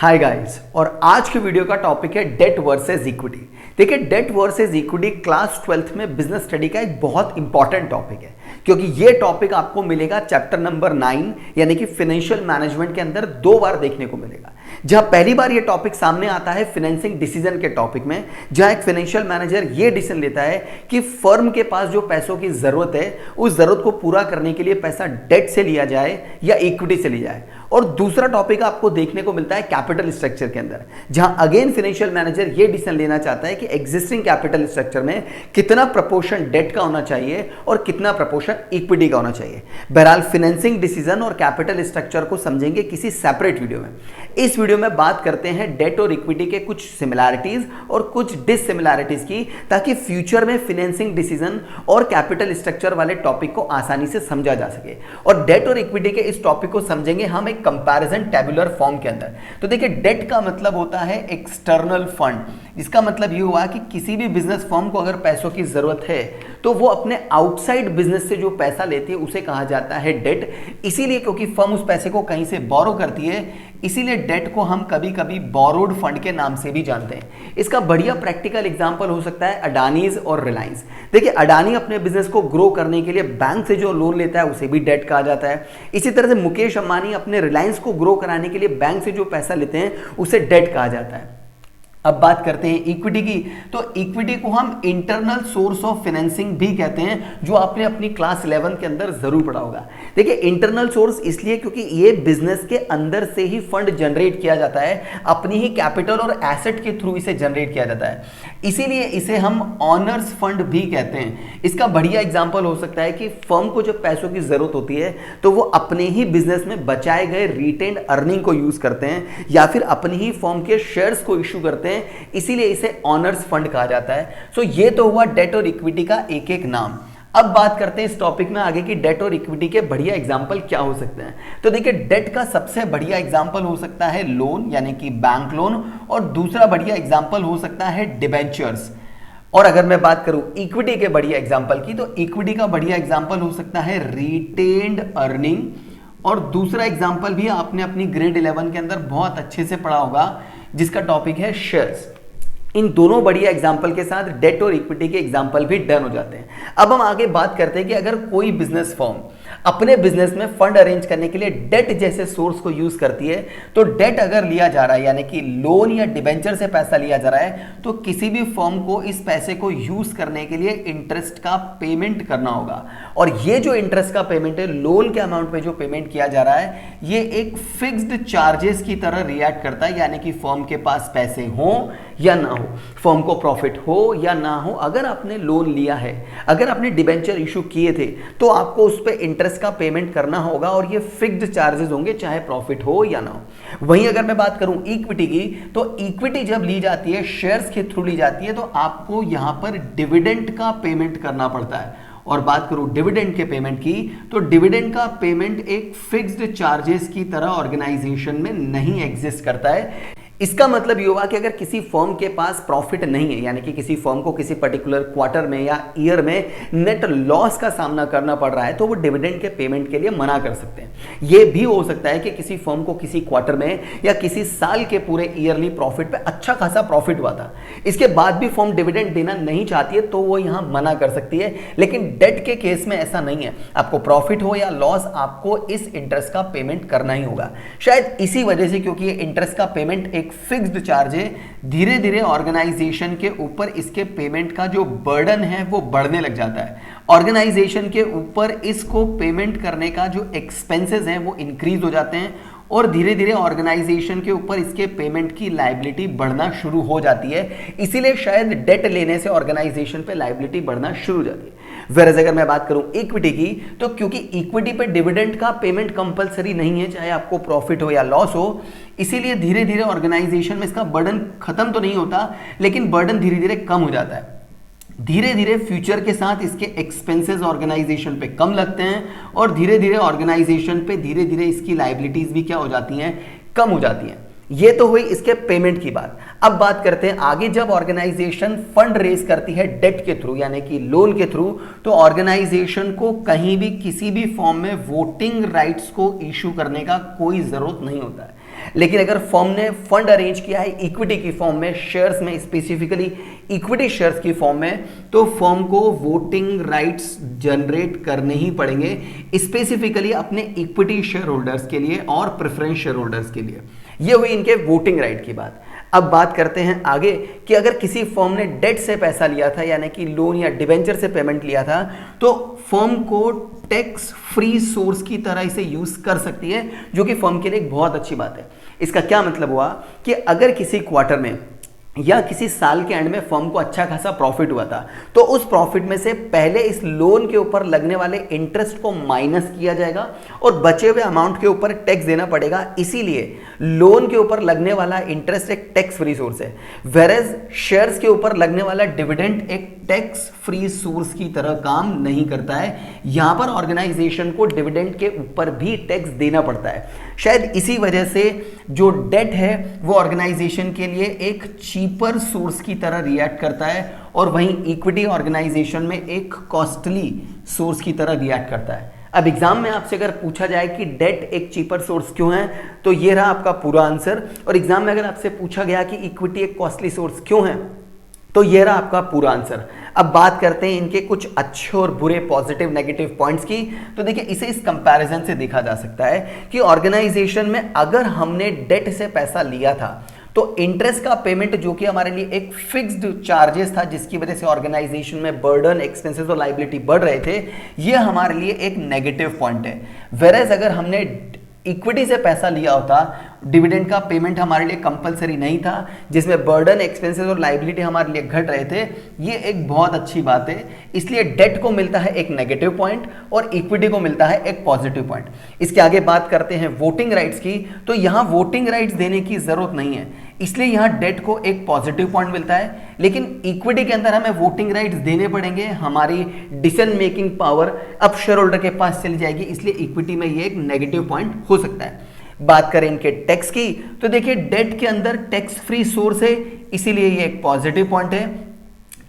Hi guys, और आज के वीडियो का टॉपिक है डेट वर्सेस इक्विटी। देखिए, debt versus equity class 12th में बिजनेस स्टडी का एक बहुत इंपॉर्टेंट टॉपिक है, क्योंकि ये टॉपिक आपको मिलेगा चैप्टर नंबर 9 यानी कि फाइनेंशियल मैनेजमेंट के अंदर 2 बार देखने को मिलेगा। जहां पहली बार ये टॉपिक सामने आता है फाइनेंसिंग डिसीजन के टॉपिक में, जहां एक फाइनेंशियल मैनेजर ये डिसीजन लेता है कि फर्म के पास जो पैसों की जरूरत है उस जरूरत को पूरा करने के लिए पैसा डेट से लिया जाए या इक्विटी से लिया जाए। और दूसरा टॉपिक आपको देखने को मिलता है कैपिटल स्ट्रक्चर के अंदर, जहां अगेन फाइनेंशियल मैनेजर ये डिसीजन लेना चाहता है कि एग्जिस्टिंग कैपिटल स्ट्रक्चर में कितना प्रपोर्शन डेट का होना चाहिए और कितना प्रपोर्शन इक्विटी का होना चाहिए। बहरहाल फाइनेंसिंग डिसीजन और कैपिटल स्ट्रक्चर को समझेंगे किसी सेपरेट वीडियो में। इस वीडियो में बात करते हैं डेट और इक्विटी के कुछ सिमिलैरिटीज और कुछ डिससिमिलैरिटीज की, ताकि फ्यूचर में फाइनेंसिंग डिसीजन और कैपिटल स्ट्रक्चर वाले टॉपिक को आसानी से समझा जा सके। और डेट और इक्विटी के इस टॉपिक को समझेंगे हम एक कंपैरिजन टेबुलर फॉर्म के अंदर। तो देखिए, डेट का मतलब होता है एक्सटर्नल फंड। इसका मतलब ये हुआ कि किसी भी बिजनेस फर्म को अगर पैसों की जरूरत है तो वो अपने आउटसाइड बिजनेस से जो पैसा लेती है उसे कहा जाता है डेट। इसीलिए क्योंकि फर्म उस पैसे को कहीं से बोरो करती है, इसीलिए डेट को हम कभी कभी बोरोड फंड के नाम से भी जानते हैं। इसका बढ़िया प्रैक्टिकल एग्जांपल हो सकता है अडानीज और रिलायंस। देखिए, अडानी अपने बिजनेस को ग्रो करने के लिए बैंक से जो लोन लेता है उसे भी डेट कहा जाता है। इसी तरह से मुकेश अंबानी अपने रिलायंस को ग्रो कराने के लिए बैंक से जो पैसा लेते हैं उसे डेट कहा जाता है। अब बात करते हैं इक्विटी की। तो इक्विटी को हम इंटरनल सोर्स ऑफ फाइनेंसिंग भी कहते हैं, जो आपने अपनी क्लास 11 के अंदर जरूर पढ़ा होगा। देखिए, इंटरनल सोर्स इसलिए क्योंकि ये बिजनेस के अंदर से ही फंड जनरेट किया जाता है, अपनी ही कैपिटल और एसेट के थ्रू इसे जनरेट किया जाता है, इसीलिए इसे हम ऑनर्स फंड भी कहते हैं। इसका बढ़िया एग्जांपल हो सकता है कि फर्म को जब पैसों की जरूरत होती है तो वो अपने ही बिजनेस में बचाए गए रिटेन्ड अर्निंग को यूज करते हैं या फिर अपनी ही फर्म के शेयर्स को इशू करते हैं, इसीलिए इसे ऑनर्स फंड कहा जाता है। सो ये तो हुआ डेट और इक्विटी का एक एक नाम। अब बात करते हैं इस टॉपिक में आगे की डेट और इक्विटी के बढ़िया एग्जांपल क्या हो सकते हैं। तो देखिए, डेट का सबसे बढ़िया एग्जांपल हो सकता है लोन यानी कि बैंक लोन, और दूसरा बढ़िया एग्जांपल हो सकता है डिबेंचर्स। और अगर मैं बात करूं इक्विटी के बढ़िया एग्जांपल की, तो इक्विटी का बढ़िया एग्जांपल हो सकता है रिटेन्ड अर्निंग, और दूसरा एग्जांपल भी आपने अपनी ग्रेड 11 के अंदर बहुत अच्छे से पढ़ा होगा, जिसका टॉपिक है शेयर्स। इन दोनों बढ़िया एग्जाम्पल के साथ डेट और इक्विटी के एग्जाम्पल भी डन हो जाते हैं। अब हम आगे बात करते हैं कि अगर कोई बिजनेस फर्म अपने बिजनेस में फंड अरेंज करने के लिए डेट जैसे सोर्स को यूज करती है, तो डेट अगर लिया जा रहा है यानी कि लोन या डिबेंचर से पैसा लिया जा रहा है, तो किसी भी फर्म को इस पैसे को यूज करने के लिए इंटरेस्ट का पेमेंट करना होगा। और ये जो इंटरेस्ट का पेमेंट है, लोन के अमाउंट पे जो पेमेंट किया जा रहा है, ये एक फिक्स्ड चार्जेस की तरह रिएक्ट करता है, यानी कि फर्म के पास पैसे हो या ना हो, फर्म को प्रॉफिट हो या ना हो, अगर आपने लोन लिया है, अगर आपने डिबेंचर इशू किए थे, तो आपको उस पर इंटरेस्ट का पेमेंट करना होगा, और ये फिक्स्ड चार्जेस होंगे चाहे प्रॉफिट हो या ना हो। वहीं अगर मैं बात करूं इक्विटी की, तो इक्विटी जब ली जाती है, शेयर्स के थ्रू ली जाती है, तो आपको यहां पर डिविडेंड का पेमेंट करना पड़ता है। और बात करूं डिविडेंड के पेमेंट की, तो डिविडेंड का पेमेंट एक फिक्स्ड चार्जेस की तरह ऑर्गेनाइजेशन में नहीं एग्जिस्ट करता है। इसका मतलब ये हुआ कि अगर किसी फर्म के पास प्रॉफिट नहीं है, यानी कि किसी फर्म को किसी पर्टिकुलर क्वार्टर में या ईयर में नेट लॉस का सामना करना पड़ रहा है, तो वो डिविडेंड के पेमेंट के लिए मना कर सकते हैं। ये भी हो सकता है कि किसी फर्म को किसी क्वार्टर में या किसी साल के पूरे ईयरली प्रॉफिट पे अच्छा खासा प्रॉफिट हुआ था, इसके बाद भी फर्म डिविडेंड देना नहीं चाहती है, तो वो यहां मना कर सकती है। लेकिन डेट के केस में ऐसा नहीं है, आपको प्रॉफिट हो या लॉस, आपको इस इंटरेस्ट का पेमेंट करना ही होगा। शायद इसी वजह से, क्योंकि ये इंटरेस्ट का पेमेंट एक फिक्स्ड चार्ज है, धीरे धीरे ऑर्गेनाइजेशन के ऊपर इसके पेमेंट का जो बर्डन है वो बढ़ने लग जाता है। ऑर्गेनाइजेशन के ऊपर इसको पेमेंट करने का जो एक्सपेंसेस हैं वो इंक्रीज हो जाते हैं, और धीरे धीरे ऑर्गेनाइजेशन के ऊपर इसके पेमेंट की लायबिलिटी बढ़ना शुरू हो जाती है। इसीलिए शायद डेट लेने से ऑर्गेनाइजेशन पे लायबिलिटी बढ़ना शुरू हो जाती है। वेरएज़ अगर मैं बात करूं इक्विटी की, तो क्योंकि इक्विटी पे डिविडेंड का पेमेंट कंपलसरी नहीं है, चाहे आपको प्रॉफिट हो या लॉस हो, इसीलिए धीरे धीरे ऑर्गेनाइजेशन में इसका बर्डन खत्म तो नहीं होता, लेकिन बर्डन धीरे धीरे कम हो जाता है। धीरे धीरे फ्यूचर के साथ इसके एक्सपेंसेस ऑर्गेनाइजेशन पे कम लगते हैं, और धीरे धीरे ऑर्गेनाइजेशन पे धीरे धीरे इसकी लायबिलिटीज भी क्या हो जाती हैं, कम हो जाती हैं। ये तो हुई इसके पेमेंट की बात। अब बात करते हैं आगे, जब ऑर्गेनाइजेशन फंड रेज करती है डेट के थ्रू यानी कि लोन के थ्रू, तो ऑर्गेनाइजेशन को कहीं भी किसी भी फॉर्म में वोटिंग राइट्स को इशू करने का कोई जरूरत नहीं होता है। लेकिन अगर फर्म ने फंड अरेंज किया है इक्विटी की फॉर्म में, शेयर्स में, स्पेसिफिकली इक्विटी शेयर्स की फॉर्म में, तो फर्म को वोटिंग राइट्स जनरेट करने ही पड़ेंगे, स्पेसिफिकली अपने इक्विटी शेयर होल्डर्स के लिए और प्रेफरेंस शेयर होल्डर्स के लिए। ये हुई इनके वोटिंग राइट की बात। अब बात करते हैं आगे कि अगर किसी फर्म ने डेट से पैसा लिया था, यानी कि लोन या डिबेंचर से पेमेंट लिया था, तो फर्म को टैक्स फ्री सोर्स की तरह इसे यूज कर सकती है, जो कि फर्म के लिए एक बहुत अच्छी बात है। इसका क्या मतलब हुआ कि अगर किसी क्वार्टर में या किसी साल के एंड में फर्म को अच्छा खासा प्रॉफिट हुआ था, तो उस प्रॉफिट में से पहले इस लोन के ऊपर लगने वाले इंटरेस्ट को माइनस किया जाएगा और बचे हुए अमाउंट के ऊपर टैक्स देना पड़ेगा। इसीलिए लोन के ऊपर लगने वाला इंटरेस्ट एक टैक्स फ्री सोर्स है, वेरेज शेयर्स के ऊपर लगने वाला डिविडेंड एक टैक्स फ्री सोर्स की तरह काम नहीं करता है। यहां पर ऑर्गेनाइजेशन को डिविडेंड के ऊपर भी टैक्स देना पड़ता है। शायद इसी वजह से जो डेट है वो ऑर्गेनाइजेशन के लिए एक चीपर सोर्स की तरह रिएक्ट करता है, और वहीं इक्विटी ऑर्गेनाइजेशन में एक कॉस्टली सोर्स की तरह रिएक्ट करता है। अब एग्जाम में आपसे अगर पूछा जाए कि डेट एक चीपर सोर्स क्यों है, तो ये रहा आपका पूरा आंसर। और एग्जाम में अगर आपसे पूछा गया कि इक्विटी एक कॉस्टली सोर्स क्यों है, तो ये रहा आपका पूरा आंसर। अब बात करते हैं इनके कुछ अच्छे और बुरे, पॉजिटिव नेगेटिव पॉइंट्स की। तो देखिए, इसे इस कंपैरिजन से देखा जा सकता है कि ऑर्गेनाइजेशन में अगर हमने डेट से पैसा लिया था, तो इंटरेस्ट का पेमेंट जो कि हमारे लिए एक फिक्स्ड चार्जेस था, जिसकी वजह से ऑर्गेनाइजेशन में बर्डन, एक्सपेंसेस और लायबिलिटी बढ़ रहे थे, ये हमारे लिए एक नेगेटिव पॉइंट है। वेरेज अगर हमने इक्विटी से पैसा लिया होता, डिविडेंड का पेमेंट हमारे लिए कंपलसरी नहीं था, जिसमें बर्डन, एक्सपेंसेस और लायबिलिटी हमारे लिए घट रहे थे, ये एक बहुत अच्छी बात है। इसलिए डेट को मिलता है एक नेगेटिव पॉइंट और इक्विटी को मिलता है एक पॉजिटिव पॉइंट। इसके आगे बात करते हैं वोटिंग राइट्स की। तो यहां वोटिंग राइट्स देने की जरूरत नहीं है, इसलिए यहां डेट को एक पॉजिटिव पॉइंट मिलता है। लेकिन इक्विटी के अंदर हमें वोटिंग राइट्स देने पड़ेंगे, हमारी डिसीजन मेकिंग पावर अब शेयर होल्डर के पास चली जाएगी, इसलिए इक्विटी में ये एक नेगेटिव पॉइंट हो सकता है। बात करें इनके टैक्स की, तो देखिए डेट के अंदर टैक्स फ्री सोर्स है, इसीलिए ये एक पॉजिटिव पॉइंट है।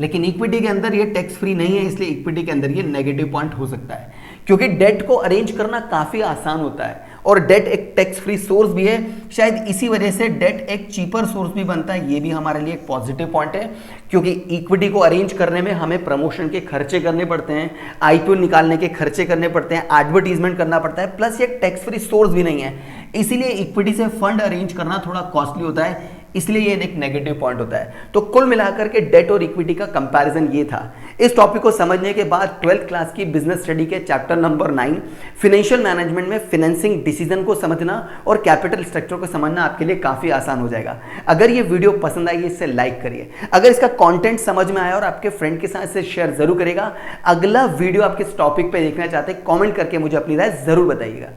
लेकिन इक्विटी के अंदर ये टैक्स फ्री नहीं है, इसलिए इक्विटी के अंदर ये नेगेटिव पॉइंट हो सकता है, क्योंकि डेट को अरेंज करना काफी आसान होता है और डेट एक टैक्स फ्री सोर्स भी है। शायद इसी वजह से डेट एक चीपर सोर्स भी बनता है, ये भी हमारे लिए एक पॉजिटिव पॉइंट है, क्योंकि इक्विटी को अरेंज करने में हमें प्रमोशन के खर्चे करने पड़ते हैं, आईपीओ निकालने के खर्चे करने पड़ते हैं, एडवर्टीजमेंट करना पड़ता है, प्लस ये टैक्स फ्री सोर्स भी नहीं है, इसीलिए इक्विटी से फंड अरेंज करना थोड़ा कॉस्टली होता है, इसलिए ये एक नेगेटिव पॉइंट होता है। तो कुल मिलाकर के डेट और इक्विटी का कंपैरिजन ये था। इस टॉपिक को समझने के बाद 12th क्लास की बिजनेस स्टडी के चैप्टर नंबर 9 फाइनेंशियल मैनेजमेंट में फाइनेंसिंग डिसीजन को समझना और कैपिटल स्ट्रक्चर को समझना आपके लिए काफी आसान हो जाएगा। अगर ये वीडियो पसंद आई, इसे लाइक करिए। अगर इसका कंटेंट समझ में आया और आपके फ्रेंड के साथ इसे शेयर जरूर करेगा। अगला वीडियो आप किस टॉपिक पे देखना चाहते हैं, कमेंट करके मुझे अपनी राय जरूर बताइएगा।